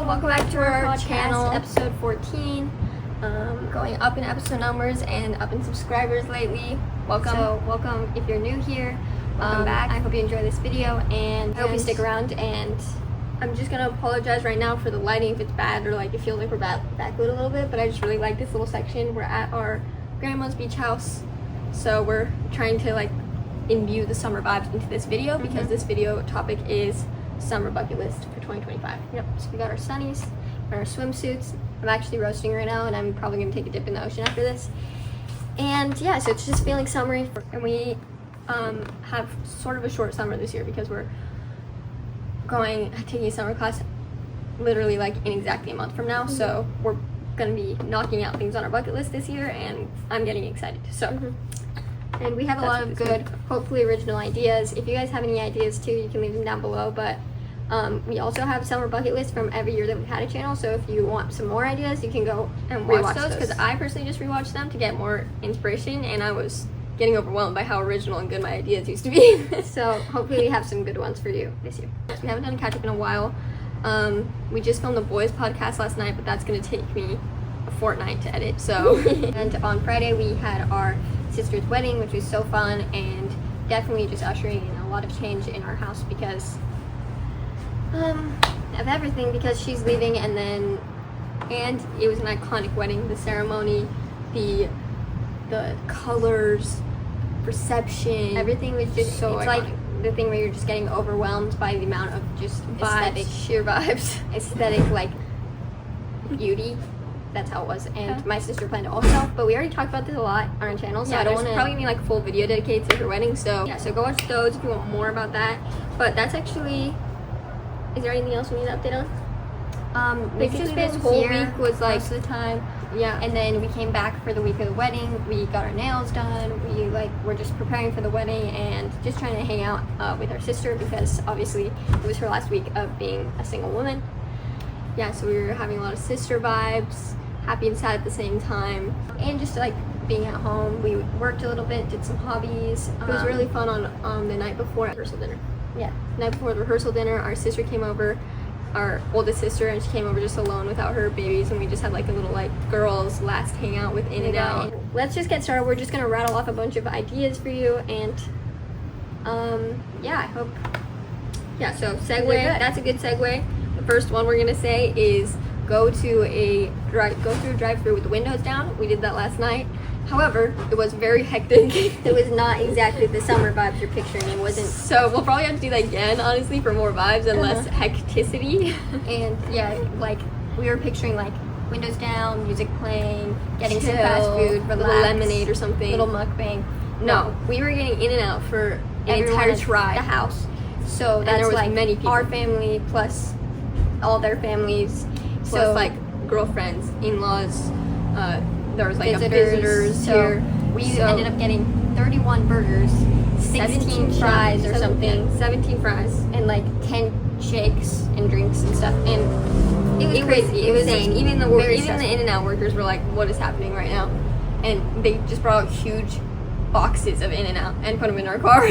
welcome back to our channel, episode 14. Going up in episode numbers and up in subscribers lately. Welcome if you're new here. Welcome back. I hope you enjoy this video and I hope you stick around. And I'm just gonna apologize right now for the lighting if it's bad or like it feels like we're backlit a little bit, but I just really like this little section. We're at our grandma's beach house, so we're trying to like imbue the summer vibes into this video because this video topic is summer bucket list for 2025. Yep. So we got our sunnies and our swimsuits. I'm actually roasting right now and I'm probably gonna take a dip in the ocean after this. And yeah, so it's just feeling summery, and we have sort of a short summer this year because we're taking a summer class literally like in exactly a month from now. So we're gonna be knocking out things on our bucket list this year and I'm getting excited. So and we have a lot of good, hopefully original ideas. If you guys have any ideas too, you can leave them down below. But we also have summer bucket lists from every year that we've had a channel. So if you want some more ideas, you can go and watch those. Because I personally just rewatched them to get more inspiration, and I was getting overwhelmed by how original and good my ideas used to be. So hopefully we have some good ones for you this year. We haven't done a catch-up in a while. We just filmed the boys podcast last night, but that's going to take me a fortnight to edit. So and on Friday we had our sister's wedding, which was so fun and definitely just ushering in a lot of change in our house because of everything, because she's leaving, and it was an iconic wedding. The ceremony, the colors, reception, everything was just so iconic. Like the thing where you're just getting overwhelmed by the amount of just sheer vibes, aesthetic, like beauty. That's how it was. And my sister planned it also, but we already talked about this a lot on our channel, so I don't want to probably gonna be like full video dedicated to her wedding. So yeah, so go watch those if you want more about that. But that's actually, is there anything else we need to update on? Basically this whole week was like most of the time. Yeah, and then we came back for the week of the wedding. We got our nails done. We're just preparing for the wedding and just trying to hang out with our sister because obviously it was her last week of being a single woman. Yeah, so we were having a lot of sister vibes, happy and sad at the same time, and just like being at home. We worked a little bit, did some hobbies. It was really fun on the night before rehearsal dinner. Yeah, night before the rehearsal dinner, our sister came over, our oldest sister, and she came over just alone without her babies, and we just had like a little like girls last hangout with In and Out. Let's just get started. We're just gonna rattle off a bunch of ideas for you, and yeah, I hope. Yeah, so segue. That's a good segue. The first one we're gonna say is go through a drive-through with the windows down. We did that last night. However, it was very hectic. It was not exactly the summer vibes you're picturing. It wasn't. So we'll probably have to do that again, honestly, for more vibes and less hecticity. And yeah, like we were picturing like windows down, music playing, getting some fast food, a little lemonade or something, little mukbang. No, we were getting In and Out for an entire tribe. The house. So that's there was like many people. Our family plus all their families. Plus like girlfriends, in-laws, there was like visitors here. We ended up getting 31 burgers, 16 fries or something, 17 fries, and like 10 shakes and drinks and stuff. And it was crazy. It was insane. Even the In-N-Out workers were like, "What is happening right now?" And they just brought out huge boxes of In-N-Out and put them in our car.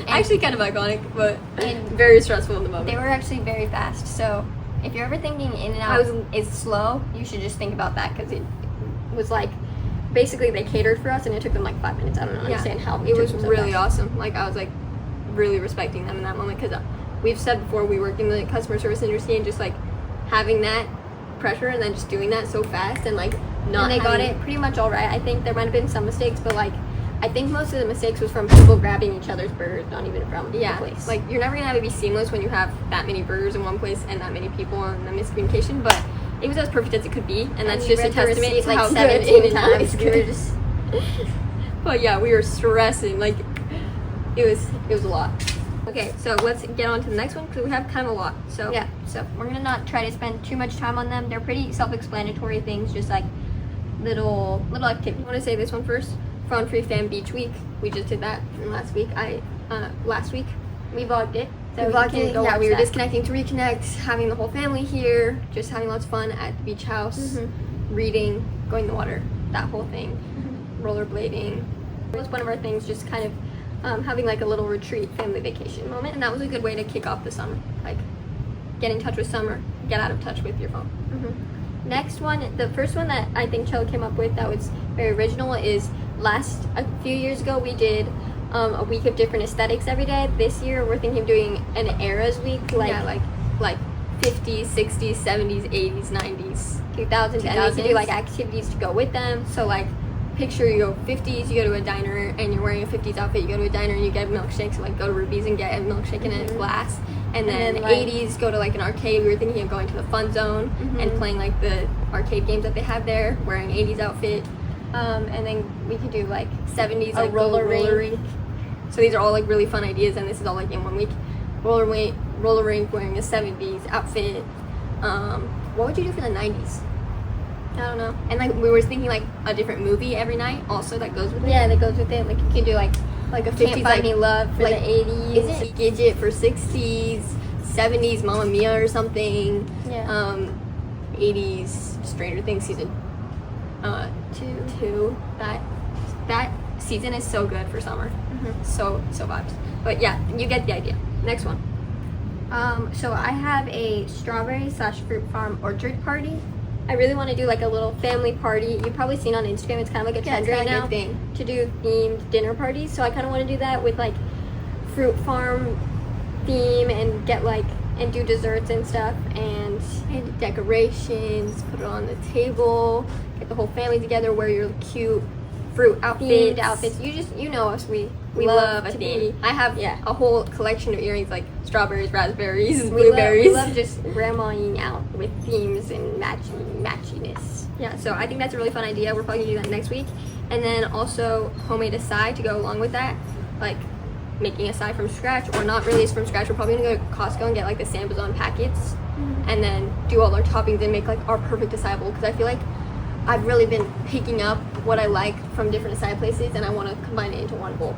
Actually, kind of iconic, but very stressful in the moment. They were actually very fast. So if you're ever thinking In-N-Out is slow, you should just think about that because it was like basically they catered for us and it took them like 5 minutes. I don't understand how it was really awesome. Like I was like really respecting them in that moment because we've said before we work in the customer service industry and just like having that pressure and then just doing that so fast and like not. And they got it pretty much all right. I think there might have been some mistakes, but like I think most of the mistakes was from people grabbing each other's burgers, not even from the place. Like you're never gonna have it be seamless when you have that many burgers in one place and that many people and the miscommunication, but it was as perfect as it could be, and that's just a testament to how good In-N-Out is. We were just but yeah, we were stressing, like it was a lot. Okay, so let's get on to the next one because we have kind of a lot. So yeah, so we're gonna not try to spend too much time on them. They're pretty self-explanatory things, just like little activities. I want to say this one first. Fun Free Fam Beach Week. We just did that last week. Last week we vlogged it. So we vlogged it. Yeah, we were disconnecting to reconnect, having the whole family here, just having lots of fun at the beach house, reading, going in the water, that whole thing, rollerblading. It was one of our things, just kind of having like a little retreat family vacation moment, and that was a good way to kick off the summer, like get in touch with summer, get out of touch with your phone. Next one, the first one that I think Chell came up with that was very original is a few years ago we did a week of different aesthetics every day. This year we're thinking of doing an eras week, like 50s, 60s, 70s, 80s, 90s, 2000s, and we can do like activities to go with them. So like, picture you go 50s, you go to a diner and you're wearing a 50s outfit, you go to a diner and you get a milkshake, so like go to Ruby's and get a milkshake in a glass. And then like, 80s, go to like an arcade. We were thinking of going to the fun zone and playing like the arcade games that they have there, wearing 80s outfit. And then we could do like 70s, like roller rink. So these are all like really fun ideas, and this is all like in 1 week. Roller rink, wearing a 70s outfit. What would you do for the 90s? I don't know. And like we were thinking like a different movie every night also that goes with it. Yeah, that goes with it. Like you could do like a 50s Can't Buy Me Love for like, the 80s. Is it Gidget for 60s, 70s Mamma Mia or something. Yeah. 80s Stranger Things season 2. That season is so good for summer. So vibes. But yeah, you get the idea. Next one. So I have a strawberry/fruit farm orchard party. I really want to do like a little family party. You've probably seen on Instagram, it's kind of like a trend right now to do themed dinner parties. So I kind of want to do that with like fruit farm theme and get like and do desserts and stuff and decorations, put it on the table, get the whole family together, wear your cute fruit outfits. You know us, we love a theme. I have a whole collection of earrings like strawberries, raspberries, blueberries. We love just grandmaing out with themes and matchiness. Yeah, so I think that's a really fun idea. We're probably gonna do that next week. And then also homemade acai to go along with that, like making acai from scratch, or not really from scratch. We're probably gonna go to Costco and get like the San Bazan packets and then do all our toppings and make like our perfect acai bowl, because I feel like I've really been picking up what I like from different acai places, and I want to combine it into one bowl.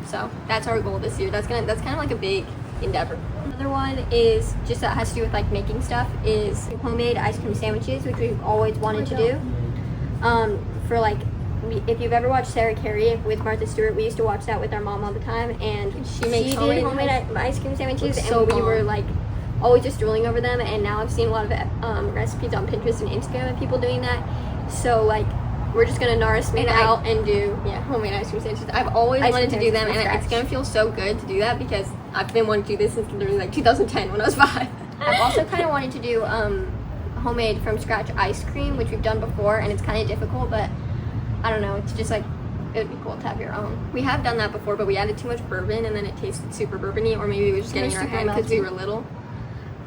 So that's our goal this year. That's kind of like a big endeavor. Another one is just that has to do with like making stuff is homemade ice cream sandwiches, which we've always wanted to do. For like, if you've ever watched Sarah Carey with Martha Stewart, we used to watch that with our mom all the time, and she did homemade ice cream sandwiches, and we were like always just drooling over them. And now I've seen a lot of recipes on Pinterest and Instagram of people doing that. So like, we're just gonna Nara Smith out and do homemade ice cream sandwiches. I've always wanted to do them, and it's gonna feel so good to do that because I've been wanting to do this since literally like 2010 when I was 5. I've also kind of wanted to do homemade from scratch ice cream, which we've done before, and it's kind of difficult, but I don't know, it's just like, it would be cool to have your own. We have done that before, but we added too much bourbon and then it tasted super bourbony, or maybe we were just getting in our head because we were little.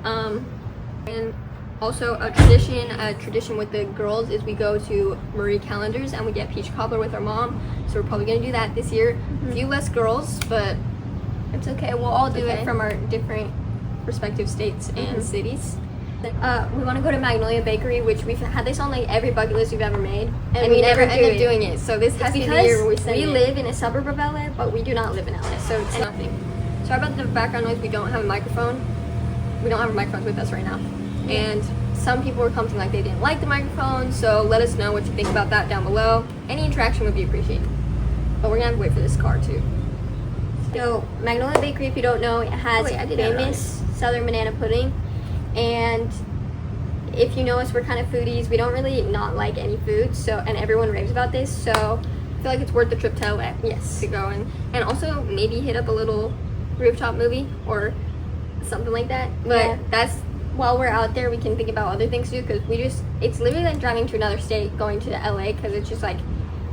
And also a tradition with the girls is we go to Marie Callender's and we get peach cobbler with our mom. So we're probably gonna do that this year. A few less girls, but it's okay. We'll all do it from our different respective states and cities. We want to go to Magnolia Bakery, which we've had this on like every bucket list we've ever made, and we never end up doing it. So this has to be the year where we live in a suburb of LA, but we do not live in LA, so it's nothing. Sorry about the background noise. We don't have a microphone. We don't have our microphones with us right now, and some people were commenting like they didn't like the microphone. So let us know what you think about that down below. Any interaction would be appreciated. But we're gonna have to wait for this car too. So Magnolia Bakery, if you don't know, it has famous Southern banana pudding. And if you know us, we're kind of foodies. We don't really not like any food, so, and everyone raves about this, so I feel like it's worth the trip to LA. Yes, to go and also maybe hit up a little rooftop movie or something like that. But that's, while we're out there, we can think about other things to do, because it's literally like driving to another state going to LA, because it's just like,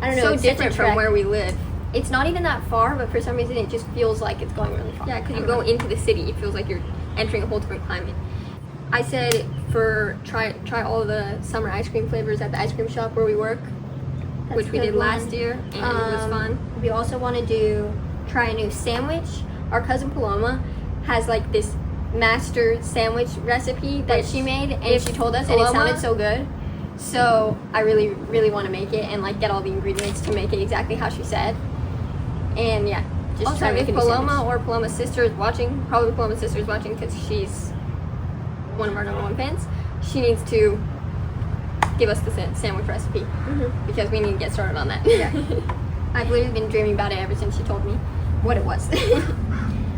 I don't know, so it's different from where we live. It's not even that far, but for some reason it just feels like it's going really far. Yeah, because you go into the city, it feels like you're entering a whole different climate. I said try all of the summer ice cream flavors at the ice cream shop where we work, which we did last year, and it was fun. We also want to try a new sandwich. Our cousin Paloma has like this master sandwich recipe that she made, and she told us, and it sounded so good. So I really, really want to make it and like get all the ingredients to make it exactly how she said. And yeah, just also, try to make if Paloma or Paloma's sister is watching, probably Paloma's sister is watching because she's one of our #1 fans, she needs to give us the sandwich recipe because we need to get started on that. Yeah. I've literally been dreaming about it ever since she told me what it was.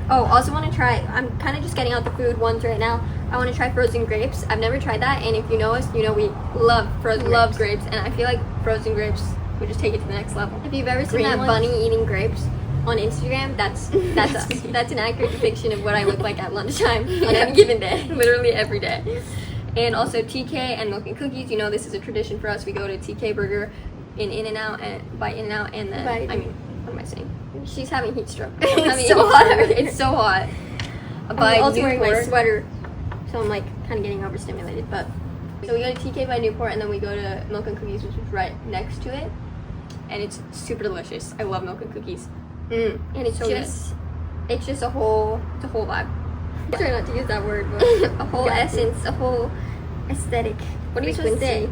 Oh, also want to try, I'm kind of just getting out the food ones right now. I want to try frozen grapes. I've never tried that, and if you know us, you know we love grapes, and I feel like frozen grapes would just take it to the next level. If you've ever seen that bunny eating grapes on Instagram, that's us. That's an accurate depiction of what I look like at lunchtime on any given day, literally every day. And also TK and milk and cookies. You know this is a tradition for us. We go to TK Burger in In-N-Out and buy In-N-Out, and then what am I saying? She's having heat stroke. It's so hot. It's so hot. I'm also wearing my sweater, so I'm like kind of getting overstimulated. But so we go to TK by Newport, and then we go to Milk and Cookies, which is right next to it, and it's super delicious. I love milk and cookies. And it's so just good. It's just a whole vibe. I'm trying not to use that word, but a whole essence, a whole aesthetic. What are you supposed to say?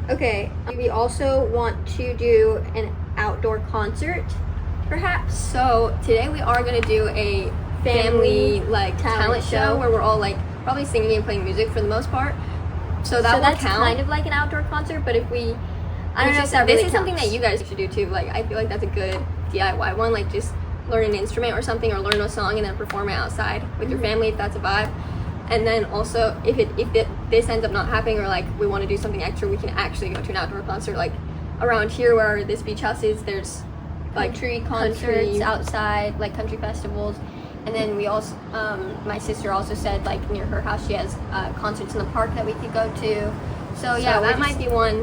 Okay, we also want to do an outdoor concert, perhaps. So today we are going to do a family like talent show where we're all like probably singing and playing music for the most part. So that's count. Kind of like an outdoor concert, but if we, I don't know if that really counts. Something that you guys should do too. Like I feel like that's a good DIY one. Like just learn an instrument or something, or learn a song and then perform it outside with your family if that's a vibe. And then also if this ends up not happening, or like we want to do something extra, we can actually go to an outdoor concert. Like around here where this beach house is, there's like country concerts outside, like country festivals. And then we also, my sister also said like near her house she has concerts in the park that we could go to. So yeah, that might be one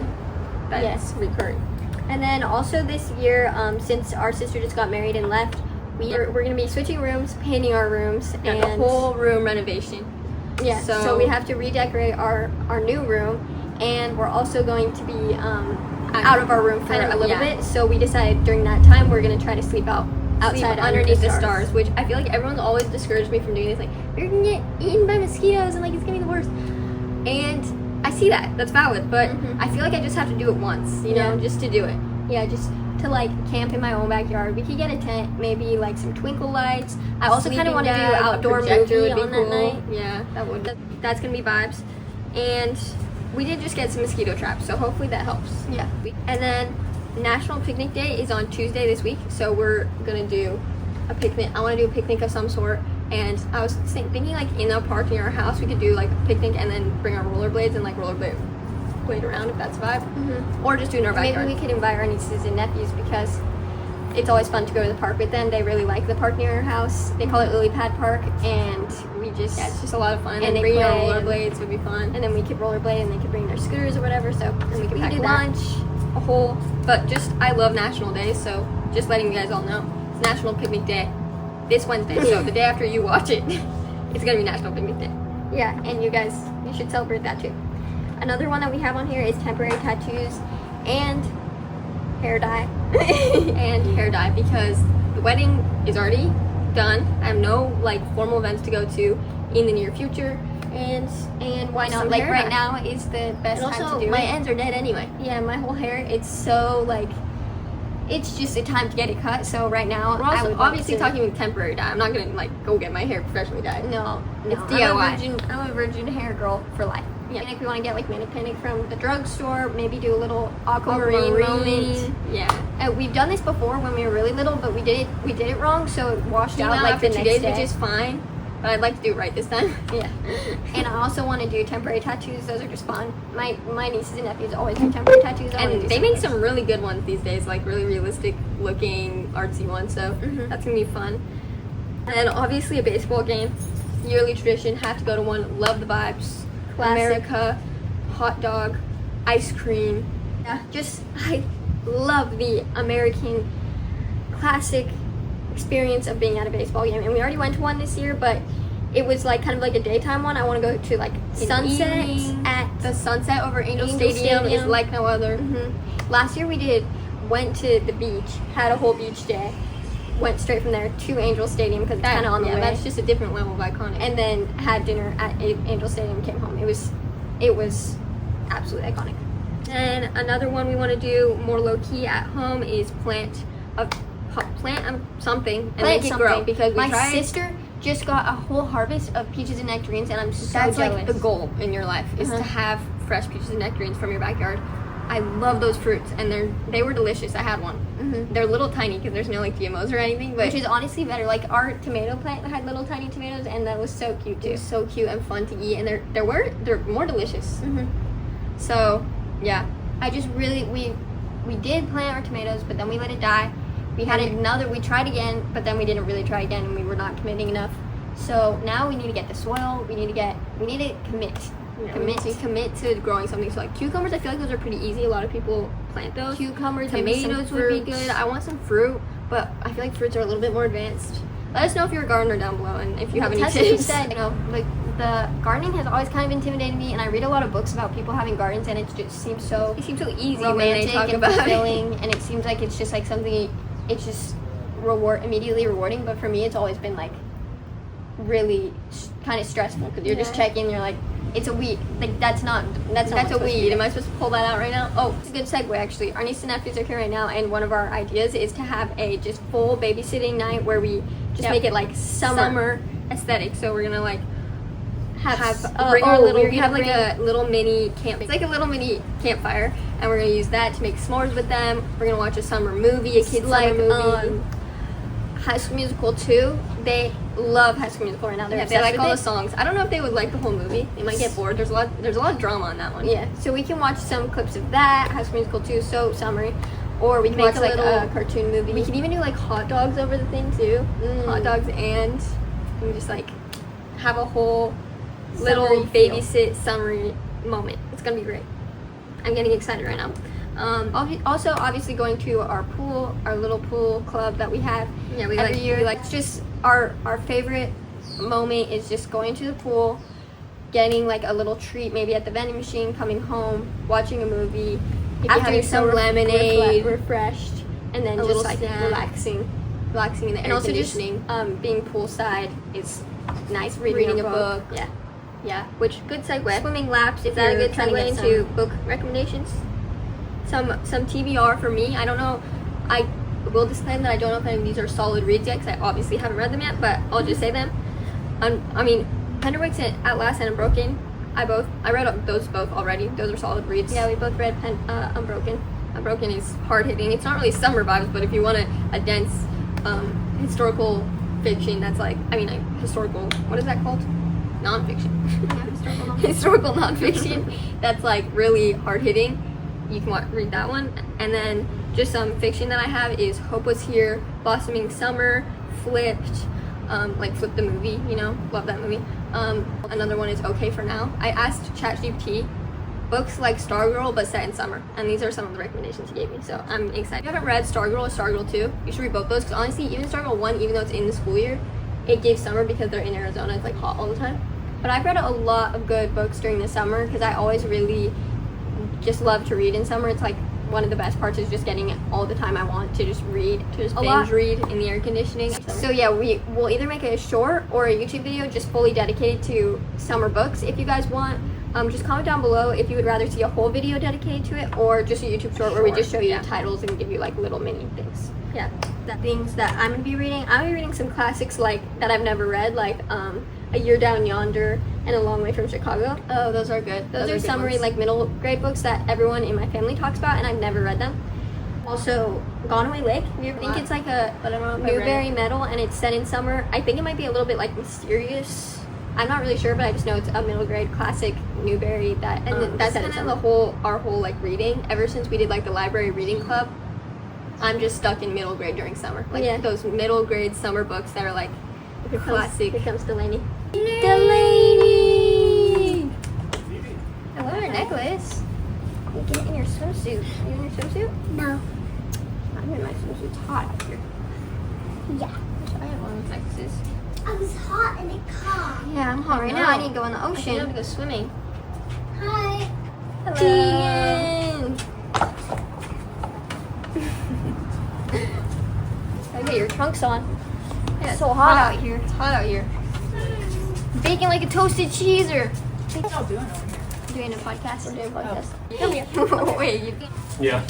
that's recurring. And then also this year, since our sister just got married and left, we're going to be switching rooms, painting our rooms, and a whole room renovation. Yeah, so we have to redecorate our new room, and we're also going to be out of our room for a little bit. So we decided during that time we're going to try to sleep outside underneath the stars, which I feel like everyone's always discouraged me from doing this. Like, you're going to get eaten by mosquitoes, and like it's going to be the worst. And I see that. That's valid. But I feel like I just have to do it once, you know, just to do it. Yeah, just to like camp in my own backyard. We could get a tent, maybe like some twinkle lights. I also kind of want to do outdoor movie on that night. Yeah, that's gonna be vibes. And we did just get some mosquito traps, so hopefully that helps. Yeah. And then National Picnic Day is on Tuesday this week, so we're gonna do a picnic. I want to do a picnic of some sort, and I was thinking like in a park near our house we could do like a picnic and then bring our rollerblades and like rollerblade around if that's a vibe, or just do it in our backyard. Maybe we could invite our nieces and nephews because it's always fun to go to the park with them. They really like the park near our house. They call it Lily Pad Park, and we just it's just a lot of fun. And they bring our rollerblades would be fun, and then we could rollerblade and they could bring their scooters or whatever. So and we could pack lunch, a whole. But just I love National Day, so just letting you guys all know it's National Picnic Day this Wednesday. So the day after you watch it, it's gonna be National Picnic Day. Yeah, and you should celebrate that too. Another one that we have on here is temporary tattoos and hair dye. And hair dye, because the wedding is already done. I have no like formal events to go to in the near future, and why not? Like right now is the best time to do it. My ends are dead anyway. Yeah, my whole hair, it's so like it's just a time to get it cut. So right now, we're also obviously talking about temporary dye. I'm not gonna like go get my hair professionally dyed. No, it's DIY. I'm a virgin hair girl for life. Yeah. And if we want to get like Manic Panic from the drugstore, maybe do a little aquamarine moment. Yeah. We've done this before when we were really little, but we did it wrong, so it washed out like the next day, which is fine. But I'd like to do it right this time. Yeah. And I also want to do temporary tattoos. Those are just fun. My nieces and nephews always do temporary tattoos. And they make some really good ones these days, like really realistic looking, artsy ones. So that's gonna be fun. And then obviously a baseball game, yearly tradition. Have to go to one. Love the vibes. Classic. America, hot dog, ice cream. Yeah, I love the American classic experience of being at a baseball game. And we already went to one this year, but it was like kind of like a daytime one. I want to go to like sunset at the sunset over Angel Stadium is like no other. Last year we went to the beach, had a whole beach day, went straight from there to Angel Stadium because it's kind of on the way. That's just a different level of iconic. And then had dinner at Angel Stadium, came home. It was absolutely iconic. And another one we want to do more low key at home is plant something and make it grow, because my sister just got a whole harvest of peaches and nectarines, and I'm so jealous. Like the goal in your life is to have fresh peaches and nectarines from your backyard. I love those fruits, and they were delicious. I had one. They're little tiny because there's no like GMOs or anything, but which is honestly better. Like our tomato plant had little tiny tomatoes, and that was so cute too. So cute and fun to eat, and they're more delicious. So yeah, I just really we did plant our tomatoes, but then we let it die. We tried again, but then we didn't really try again, and we were not committing enough. So now we need to get the soil. We need to commit. Commit to growing something. So like cucumbers, I feel like those are pretty easy. A lot of people plant those. Cucumbers, tomatoes would be good. I want some fruit, but I feel like fruits are a little bit more advanced. Let us know if you're a gardener down below, and if you have any tips. Said, like the gardening has always kind of intimidated me, and I read a lot of books about people having gardens, and it just seems so easy when they talk about fulfilling, and it seems like it's just like something. It's just immediately rewarding, but for me, it's always been like really kind of stressful because you're just checking. You're like, it's a weed. Like that's a weed. Am I supposed to pull that out right now? Oh, it's a good segue actually. Our niece and nephews are here right now, and one of our ideas is to have a just full babysitting night where we just make it like summer aesthetic. So we're gonna like bring our little. We have like a little mini camp. It's like a little mini campfire, and we're gonna use that to make s'mores with them. We're gonna watch a summer movie, a kids' summer movie. High School Musical 2. They love High School Musical right now. They like all the songs. I don't know if they would like the whole movie. They might get bored. There's a lot of drama on that one. Yeah. So we can watch some clips of that. High School Musical 2, so summery. Or we can watch like a cartoon movie. We can even do like hot dogs over the thing too. Hot dogs, and we just like have a whole little babysit summery moment. It's gonna be great. I'm getting excited right now. Also, obviously, going to our pool, our little pool club that we have every year. It's just our favorite moment is just going to the pool, getting like a little treat, maybe at the vending machine, coming home, watching a movie, having some lemonade, refreshed, and then just like relaxing in the air conditioning. Also, just being poolside is nice. Reading a book. Yeah. Which good segue. Swimming laps. Is that a good segue into book recommendations? Some TBR for me. I don't know. I will disclaim that I don't know if any of these are solid reads yet, because I obviously haven't read them yet. But I'll just say them. I mean, Penderwick's At Last and Unbroken. I read those both already. Those are solid reads. Yeah, we both read Unbroken. Unbroken is hard hitting. It's not really summer vibes, but if you want a dense historical fiction, that's like historical. What is that called? Nonfiction. Yeah, historical nonfiction. That's like really hard hitting. You can read that one. And then just some fiction that I have is Hope Was Here, Blossoming Summer, Flipped, like Flip the movie, love that movie. Another one is Okay for Now. I asked ChatGPT books like Stargirl but set in summer, and these are some of the recommendations he gave me, so I'm excited. If you haven't read Stargirl or Stargirl 2, you should read both those, because honestly, even Stargirl 1, even though it's in the school year, it gave summer because they're in Arizona. It's like hot all the time. But I've read a lot of good books during the summer because I always really just love to read in summer. It's like one of the best parts is just getting it all the time I want to just read, to just binge read in the air conditioning. So yeah, we'll either make a short or a YouTube video just fully dedicated to summer books. If you guys want, just comment down below if you would rather see a whole video dedicated to it or just a YouTube short where we just show you the titles and give you like little mini things. Yeah, the things that I'm gonna be reading. I'm gonna be reading some classics like that I've never read, like A Year Down Yonder and A Long Way from Chicago. Oh, those are good. Those are summary like middle grade books that everyone in my family talks about, and I've never read them. Also, Gone Away Lake. I think it's like a Newbery Medal, and it's set in summer. I think it might be a little bit like mysterious. I'm not really sure, but I just know it's a middle grade classic Newbery that that's kind of our whole like reading. Ever since we did like the library reading club, I'm just stuck in middle grade during summer. Like those middle grade summer books that are like classic. Here comes Delaney. Delaney! I love your necklace. You get in your swimsuit. Are you in your swimsuit? No. I'm in my swimsuit. It's hot out here. Yeah. I wish I had one of those necklaces. I was hot in the car. Yeah, I'm hot right now. I need to go in the ocean. I need to go swimming. Hi. Hello. Tegan! Gotta get your trunks on. Yeah, it's so hot out here. It's hot out here. Baking like a toasted cheeser. What are y'all doing over here? Doing a podcast. We're doing a podcast. Come here. Wait. Yeah.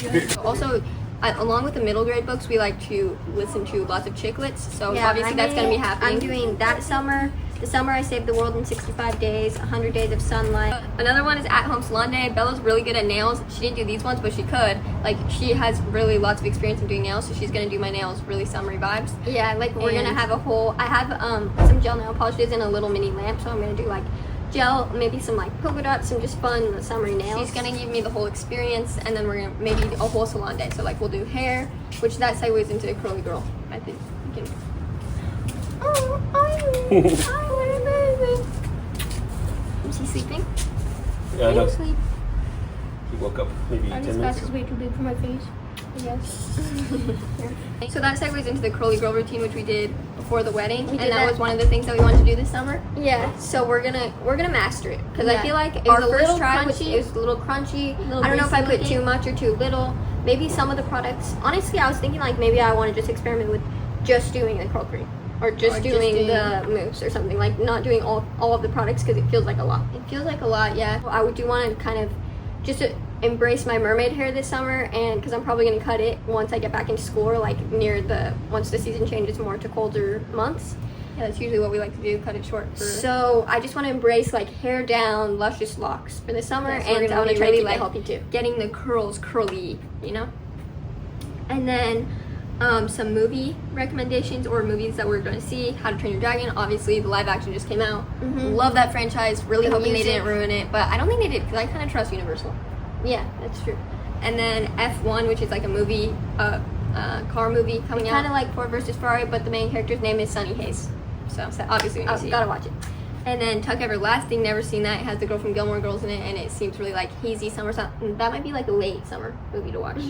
Also, along with the middle grade books, we like to listen to lots of chiclets. So obviously that's going to be happening. I'm doing that summer. The summer I saved the world in 65 days, 100 days of sunlight. Another one is at-home salon day. Bella's really good at nails. She didn't do these ones, but she could. Like, she has really lots of experience in doing nails, so she's gonna do my nails, really summery vibes. Yeah, like, we're gonna have a whole, I have some gel nail polishes and a little mini lamp, so I'm gonna do like gel, maybe some like polka dots, some just fun summery nails. She's gonna give me the whole experience, and then we're gonna maybe a whole salon day. So like, we'll do hair, which that segues into a curly girl, I think. You can. Is he sleeping? Yeah, I know. Sleep. He woke up maybe 10 minutes Glasses ago. way too big for my face, I guess. Yeah. So that segues into the curly girl routine, which we did before the wedding, and that was one of the things that we wanted to do this summer. Yeah. So we're gonna master it, because I feel like our first try was a little crunchy. I don't know if I put too much or too little. Maybe some of the products. Honestly, I was thinking like maybe I want to just experiment with just doing the curl cream. Or just doing the mousse or something, like not doing all of the products, because it feels like a lot. It feels like a lot, yeah. I would do want to kind of just embrace my mermaid hair this summer, and because I'm probably going to cut it once I get back into school, or like once the season changes more to colder months. Yeah, that's usually what we like to do, cut it short. So I just want to embrace like hair down, luscious locks for the summer, and I want to try to like healthy too. Getting the curls curly, you know? And then some movie recommendations or movies that we're going to see. How to Train Your Dragon, obviously the live action just came out. Love that franchise, really hoping they didn't ruin it, but I don't think they did, because I kind of trust Universal. Yeah, that's true. And then F1, which is like a movie, car movie coming out. Kind of like Ford versus Ferrari, but the main character's name is Sunny Hayes. So obviously we gotta watch it. And then Tuck Everlasting, never seen that. It has the girl from Gilmore Girls in it, and it seems really like hazy summer. That might be like a late summer movie to watch.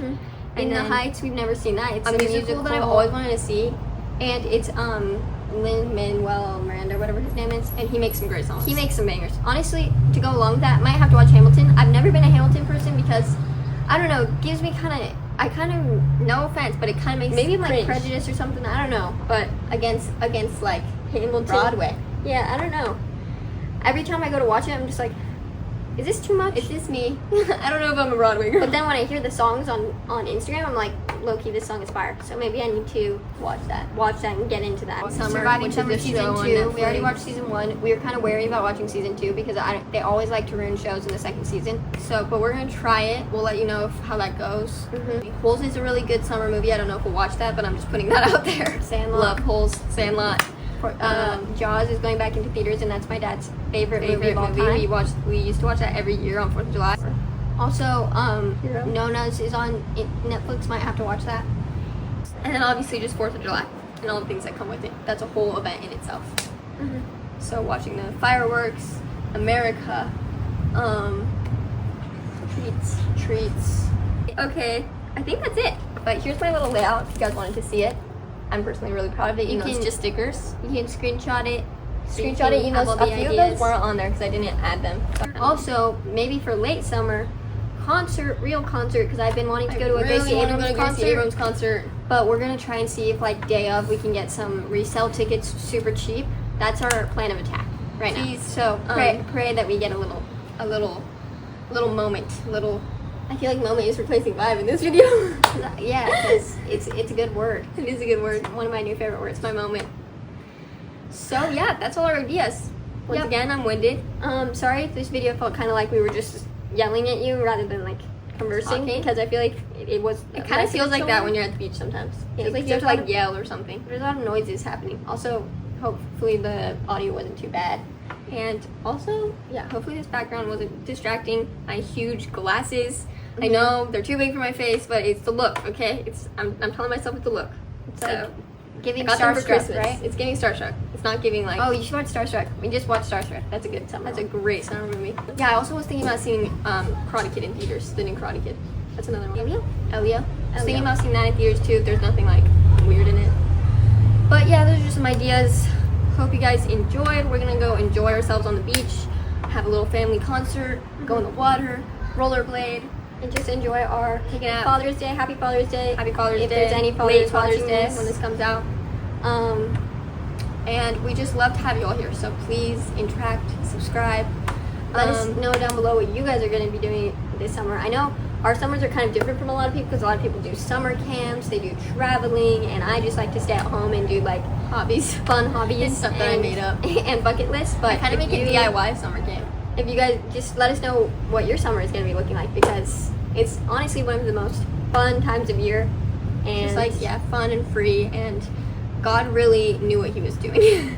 In the Heights, we've never seen that. It's a musical that I've always wanted to see, and it's Lin-Manuel Miranda, whatever his name is, and he makes some great songs. He makes some bangers. Honestly, to go along with that, I might have to watch Hamilton. I've never been a Hamilton person because, I don't know, it gives me no offense, but it kind of makes maybe I'm like prejudice or something. I don't know, but against like Hamilton, Broadway. Yeah, I don't know. Every time I go to watch it, I'm just like, is this too much? Is this me? I don't know if I'm a Broadway girl. But then when I hear the songs on Instagram, I'm like, low-key, this song is fire. So maybe I need to watch that and get into that. Surviving Summer Season 2. We already watched Season 1. We were kind of wary about watching Season 2 because they always like to ruin shows in the second season. But we're going to try it. We'll let you know how that goes. Holes is a really good summer movie. I don't know if we'll watch that, but I'm just putting that out there. Sandlot. Love Holes. Sandlot. Jaws is going back into theaters, and that's my dad's favorite movie of all time. We used to watch that every year on 4th of July. Also, Nona's is on Netflix. Might have to watch that. And then obviously just 4th of July and all the things that come with it. That's a whole event in itself. So watching the fireworks, America, treats. Okay, I think that's it. But here's my little layout if you guys wanted to see it. I'm personally really proud of it. You can just stickers. You can screenshot it. Even though a few of those weren't on there because I didn't add them. Also, maybe for late summer, real concert, because I've been wanting to go to a Gracie Abrams concert. But we're gonna try and see if like day of we can get some resale tickets super cheap. That's our plan of attack right now. So pray that we get a little moment. I feel like moment is replacing vibe in this video. Yeah, because it's a good word. It is a good word. One of my new favorite words, my moment. So yeah, that's all our ideas. Once again, I'm winded. Sorry if this video felt kind of like we were just yelling at you rather than like conversing, because I feel like it kind of feels like that when you're at the beach sometimes. It feels like you have to like yell or something. There's a lot of noises happening. Also, hopefully the audio wasn't too bad. And also, yeah, hopefully this background wasn't distracting. My huge glasses. I know they're too big for my face, but it's the look, okay? I'm telling myself it's the look. It's like giving Starstruck, right? It's giving Starstruck. It's not giving like, oh, you should watch Starstruck. We just watched Starstruck. That's a good summer. That's a great summer movie. Yeah, I also was thinking about seeing Karate Kid in theaters. The new Karate Kid. That's another one. Elio. I was thinking about seeing that in theaters too. If there's nothing like weird in it. But yeah, those are just some ideas. Hope you guys enjoyed. We're gonna go enjoy ourselves on the beach, have a little family concert, go in the water, rollerblade, and just enjoy our Father's Day. Happy Father's Day. Happy Father's Day. If there's any fathers watching this when this comes out. And we just love to have you all here. So please interact, subscribe. Let us know down below what you guys are going to be doing this summer. I know our summers are kind of different from a lot of people because a lot of people do summer camps, they do traveling, and I just like to stay at home and do like hobbies, fun hobbies, and stuff that I made up, and bucket lists. But I kind of make a DIY summer camp. If you guys just let us know what your summer is going to be looking like, because it's honestly one of the most fun times of year, and Just like, yeah, fun and free, and God really knew what he was doing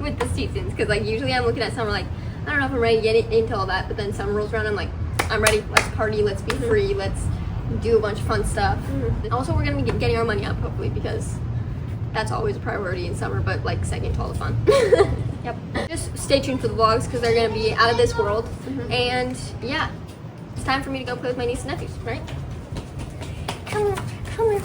with the seasons, because like usually I'm looking at summer like, I don't know if I'm ready to get into all that, but then summer rolls around, I'm like, I'm ready, let's party, let's be free, let's do a bunch of fun stuff. Also, we're going to be getting our money up, hopefully, because that's always a priority in summer, but like second to all the fun. Yep. Just stay tuned for the vlogs, because they're going to be out of this world. And yeah, it's time for me to go play with my niece and nephews, right? Come here.